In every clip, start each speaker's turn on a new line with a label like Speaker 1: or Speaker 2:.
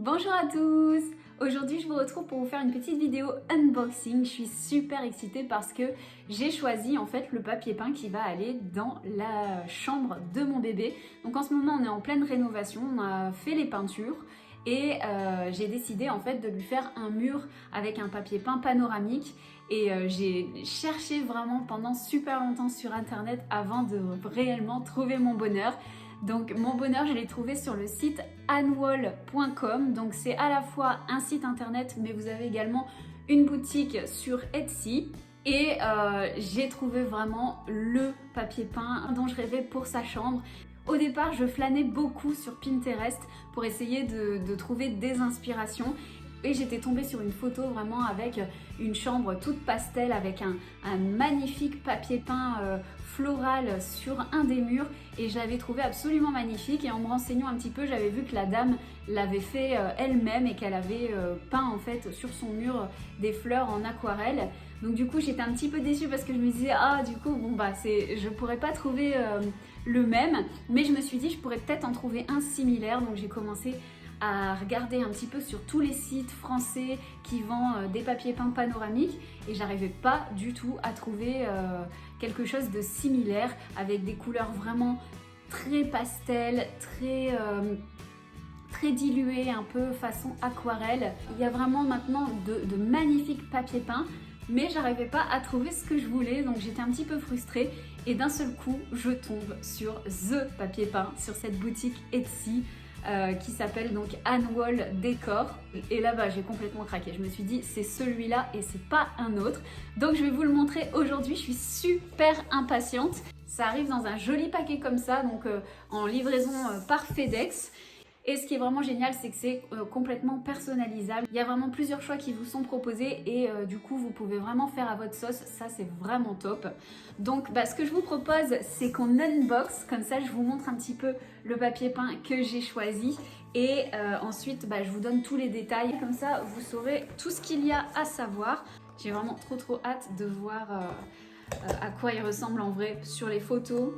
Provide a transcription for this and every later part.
Speaker 1: Bonjour à tous! Aujourd'hui je vous retrouve pour vous faire une petite vidéo unboxing. Je suis super excitée parce que j'ai choisi en fait le papier peint qui va aller dans la chambre de mon bébé. Donc en ce moment on est en pleine rénovation, on a fait les peintures et j'ai décidé en fait de lui faire un mur avec un papier peint panoramique. Et j'ai cherché vraiment pendant super longtemps sur internet avant de réellement trouver mon bonheur. Donc mon bonheur, je l'ai trouvé sur le site anwall.com. Donc c'est à la fois un site internet, mais vous avez également une boutique sur Etsy. Et j'ai trouvé vraiment le papier peint dont je rêvais pour sa chambre. Au départ, je flânais beaucoup sur Pinterest pour essayer de trouver des inspirations. Et j'étais tombée sur une photo vraiment avec une chambre toute pastel avec un magnifique papier peint floral sur un des murs et je l'avais trouvé absolument magnifique. Et en me renseignant un petit peu, j'avais vu que la dame l'avait fait elle-même et qu'elle avait peint en fait sur son mur des fleurs en aquarelle. Donc du coup j'étais un petit peu déçue parce que je me disais du coup bon bah je pourrais pas trouver le même, mais je me suis dit je pourrais peut-être en trouver un similaire. Donc j'ai commencé à regarder un petit peu sur tous les sites français qui vendent des papiers peints panoramiques et j'arrivais pas du tout à trouver quelque chose de similaire avec des couleurs vraiment très pastel, très diluées, un peu façon aquarelle. Il y a vraiment maintenant de magnifiques papiers peints, mais j'arrivais pas à trouver ce que je voulais, donc j'étais un petit peu frustrée et d'un seul coup je tombe sur The Papier Peint, sur cette boutique Etsy qui s'appelle donc Anwall Décor. Et là-bas j'ai complètement craqué, je me suis dit c'est celui-là et c'est pas un autre. Donc je vais vous le montrer aujourd'hui, je suis super impatiente. Ça arrive dans un joli paquet comme ça, donc en livraison par FedEx. Et ce qui est vraiment génial, c'est que c'est complètement personnalisable. Il y a vraiment plusieurs choix qui vous sont proposés et du coup, vous pouvez vraiment faire à votre sauce. Ça, c'est vraiment top. Donc, ce que je vous propose, c'est qu'on unbox. Comme ça, je vous montre un petit peu le papier peint que j'ai choisi. Et ensuite, je vous donne tous les détails. Comme ça, vous saurez tout ce qu'il y a à savoir. J'ai vraiment trop hâte de voir à quoi il ressemble en vrai sur les photos.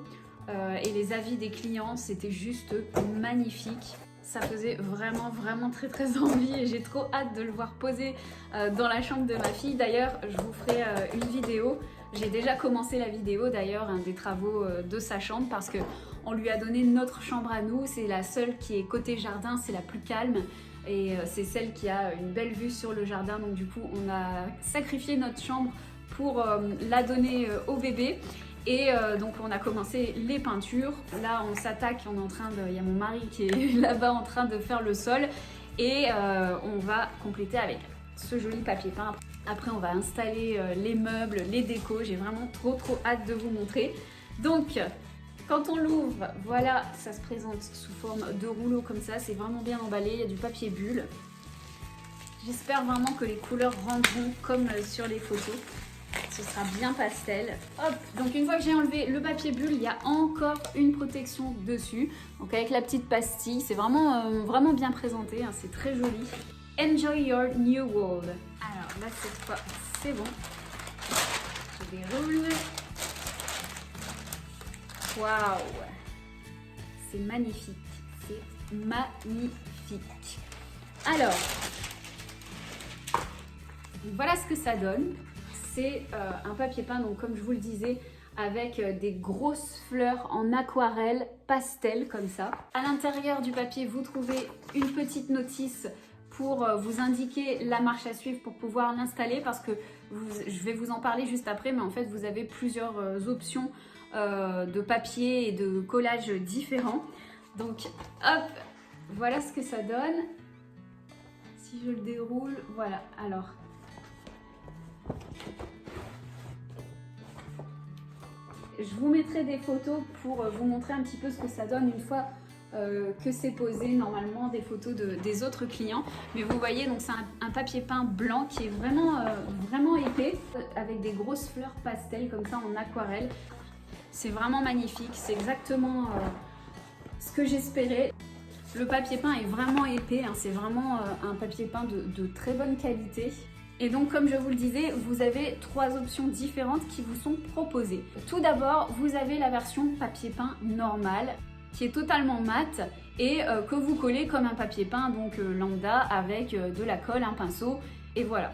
Speaker 1: Et les avis des clients, c'était juste magnifique. Ça faisait vraiment très envie et j'ai trop hâte de le voir poser dans la chambre de ma fille. D'ailleurs, je vous ferai une vidéo. J'ai déjà commencé la vidéo d'ailleurs, des travaux de sa chambre parce qu'on lui a donné notre chambre à nous. C'est la seule qui est côté jardin, c'est la plus calme. Et c'est celle qui a une belle vue sur le jardin. Donc du coup, on a sacrifié notre chambre pour la donner au bébé. Et donc on a commencé les peintures. Là on s'attaque, on est en train de... Il y a mon mari qui est là-bas en train de faire le sol. Et on va compléter avec ce joli papier peint. Après on va installer les meubles, les décos. J'ai vraiment trop hâte de vous montrer. Donc quand on l'ouvre, voilà, ça se présente sous forme de rouleau comme ça. C'est vraiment bien emballé, il y a du papier bulle. J'espère vraiment que les couleurs rendront comme sur les photos. Ce sera bien pastel. Hop, donc une fois que j'ai enlevé le papier bulle, il y a encore une protection dessus. Donc avec la petite pastille, c'est vraiment bien présenté, hein, c'est très joli. Enjoy your new world. Alors là cette fois, c'est bon. Je déroule. Waouh, c'est magnifique, c'est magnifique. Alors, voilà ce que ça donne. C'est un papier peint, donc comme je vous le disais, avec des grosses fleurs en aquarelle pastel comme ça. À l'intérieur du papier, vous trouvez une petite notice pour vous indiquer la marche à suivre pour pouvoir l'installer parce que je vais vous en parler juste après, mais en fait vous avez plusieurs options de papier et de collage différents. Donc hop, voilà ce que ça donne. Si je le déroule, voilà, alors... Je vous mettrai des photos pour vous montrer un petit peu ce que ça donne une fois que c'est posé, normalement des photos des autres clients. Mais vous voyez, donc c'est un papier peint blanc qui est vraiment épais avec des grosses fleurs pastel comme ça en aquarelle. C'est vraiment magnifique, c'est exactement ce que j'espérais. Le papier peint est vraiment épais, hein, c'est vraiment un papier peint de très bonne qualité. Et donc comme je vous le disais, vous avez trois options différentes qui vous sont proposées. Tout d'abord, vous avez la version papier peint normal qui est totalement mat et que vous collez comme un papier peint, donc lambda, avec de la colle, un pinceau, et voilà.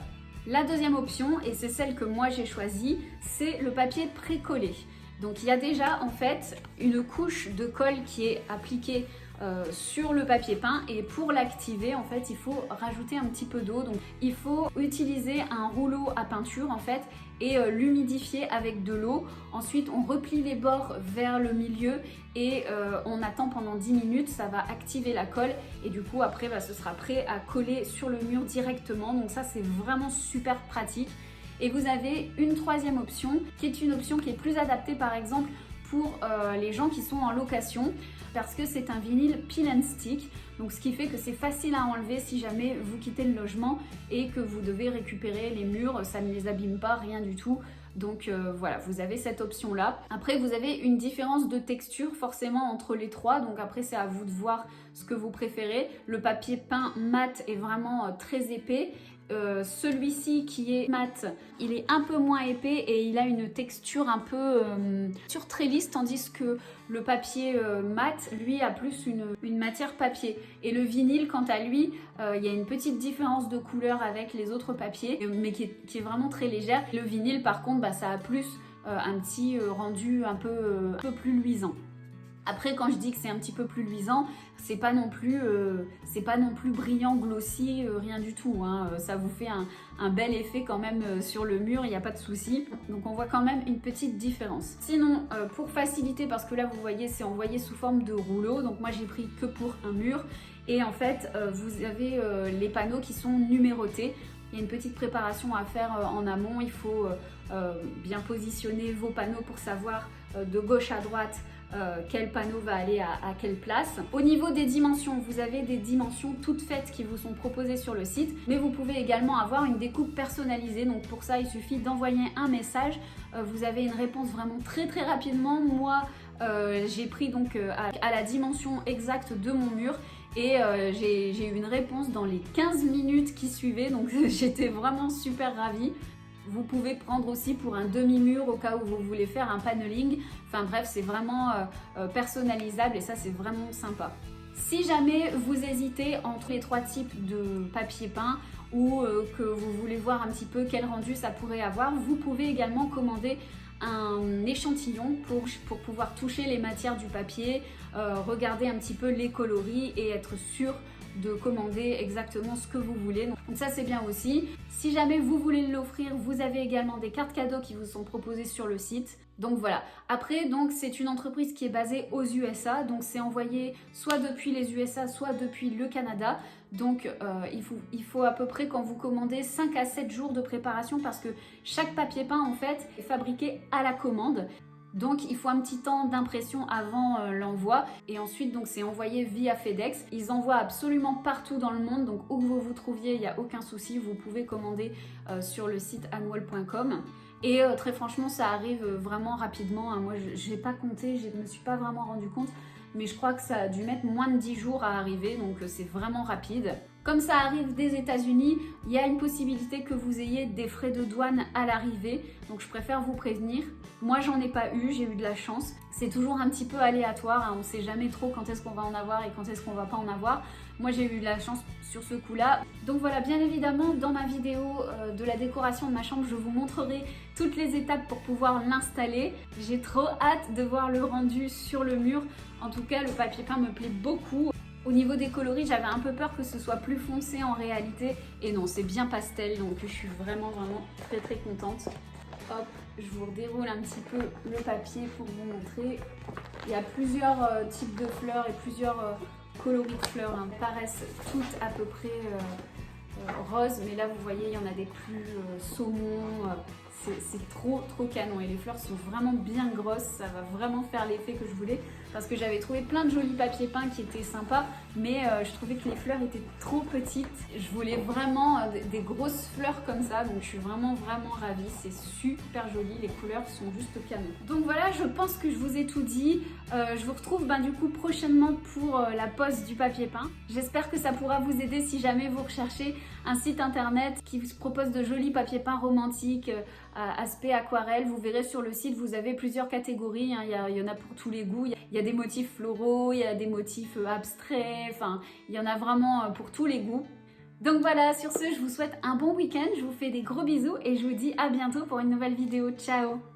Speaker 1: La deuxième option, et c'est celle que moi j'ai choisie, c'est le papier pré-collé. Donc il y a déjà en fait une couche de colle qui est appliquée sur le papier peint, et pour l'activer en fait il faut rajouter un petit peu d'eau. Donc il faut utiliser un rouleau à peinture en fait et l'humidifier avec de l'eau. Ensuite on replie les bords vers le milieu et on attend pendant 10 minutes, ça va activer la colle et du coup après ce sera prêt à coller sur le mur directement. Donc ça c'est vraiment super pratique. Et vous avez une troisième option qui est une option qui est plus adaptée par exemple pour les gens qui sont en location, parce que c'est un vinyle peel and stick, donc ce qui fait que c'est facile à enlever si jamais vous quittez le logement et que vous devez récupérer les murs, ça ne les abîme pas, rien du tout. Donc voilà, vous avez cette option là. Après vous avez une différence de texture forcément entre les trois, donc après c'est à vous de voir ce que vous préférez. Le papier peint mat est vraiment très épais. Celui-ci qui est mat, il est un peu moins épais et il a une texture un peu très lisse, tandis que le papier mat, lui, a plus une matière papier. Et le vinyle, quant à lui, il y a une petite différence de couleur avec les autres papiers, mais qui est vraiment très légère. Le vinyle, par contre, ça a plus un petit rendu un peu plus luisant. Après, quand je dis que c'est un petit peu plus luisant, c'est pas non plus brillant, glossy, rien du tout, hein. Ça vous fait un bel effet quand même sur le mur, il n'y a pas de souci. Donc on voit quand même une petite différence. Sinon, pour faciliter, parce que là vous voyez c'est envoyé sous forme de rouleau, donc moi j'ai pris que pour un mur. Et en fait, vous avez les panneaux qui sont numérotés. Il y a une petite préparation à faire en amont, il faut bien positionner vos panneaux pour savoir de gauche à droite quel panneau va aller à quelle place. Au niveau des dimensions, vous avez des dimensions toutes faites qui vous sont proposées sur le site, mais vous pouvez également avoir une découpe personnalisée. Donc pour ça, il suffit d'envoyer un message. Vous avez une réponse vraiment très rapidement. Moi, j'ai pris donc à la dimension exacte de mon mur. Et j'ai eu une réponse dans les 15 minutes qui suivaient, donc j'étais vraiment super ravie. Vous pouvez prendre aussi pour un demi-mur au cas où vous voulez faire un paneling. Enfin bref, c'est vraiment personnalisable et ça c'est vraiment sympa. Si jamais vous hésitez entre les trois types de papier peint ou que vous voulez voir un petit peu quel rendu ça pourrait avoir, vous pouvez également commander un échantillon pour pouvoir toucher les matières du papier, regarder un petit peu les coloris et être sûr de commander exactement ce que vous voulez. Donc ça c'est bien aussi. Si jamais vous voulez l'offrir, vous avez également des cartes cadeaux qui vous sont proposées sur le site. Donc voilà. Après, donc c'est une entreprise qui est basée aux USA, donc c'est envoyé soit depuis les USA, soit depuis le Canada. Donc il faut à peu près, quand vous commandez, 5 à 7 jours de préparation parce que chaque papier peint en fait est fabriqué à la commande. Donc il faut un petit temps d'impression avant l'envoi et ensuite donc c'est envoyé via FedEx. Ils envoient absolument partout dans le monde, donc où que vous vous trouviez, il n'y a aucun souci, vous pouvez commander sur le site annual.com. Et très franchement ça arrive vraiment rapidement, hein. Moi je n'ai pas compté, je ne me suis pas vraiment rendu compte, mais je crois que ça a dû mettre moins de 10 jours à arriver, donc c'est vraiment rapide. Comme ça arrive des États-Unis, il y a une possibilité que vous ayez des frais de douane à l'arrivée, donc je préfère vous prévenir. Moi j'en ai pas eu, j'ai eu de la chance. C'est toujours un petit peu aléatoire, hein. On ne sait jamais trop quand est-ce qu'on va en avoir et quand est-ce qu'on va pas en avoir. Moi j'ai eu de la chance sur ce coup-là. Donc voilà, bien évidemment dans ma vidéo de la décoration de ma chambre, je vous montrerai toutes les étapes pour pouvoir l'installer. J'ai trop hâte de voir le rendu sur le mur. En tout cas, le papier peint me plaît beaucoup. Au niveau des coloris, j'avais un peu peur que ce soit plus foncé en réalité. Et non, c'est bien pastel, donc je suis vraiment très contente. Hop, je vous déroule un petit peu le papier pour vous montrer. Il y a plusieurs types de fleurs et plusieurs coloris de fleurs, hein. Elles paraissent toutes à peu près roses, mais là vous voyez, il y en a des plus saumon. C'est trop canon et les fleurs sont vraiment bien grosses, ça va vraiment faire l'effet que je voulais parce que j'avais trouvé plein de jolis papiers peints qui étaient sympas, mais je trouvais que les fleurs étaient trop petites. Je voulais vraiment des grosses fleurs comme ça, donc je suis vraiment ravie, c'est super joli, les couleurs sont juste canon. Donc voilà, je pense que je vous ai tout dit. Je vous retrouve du coup prochainement pour la pose du papier peint. J'espère que ça pourra vous aider si jamais vous recherchez un site internet qui vous propose de jolis papiers peints romantiques aspect aquarelle. Vous verrez sur le site, vous avez plusieurs catégories, hein. Il y en a pour tous les goûts. Il y a des motifs floraux, il y a des motifs abstraits, enfin il y en a vraiment pour tous les goûts. Donc voilà, sur ce, je vous souhaite un bon week-end, je vous fais des gros bisous et je vous dis à bientôt pour une nouvelle vidéo. Ciao!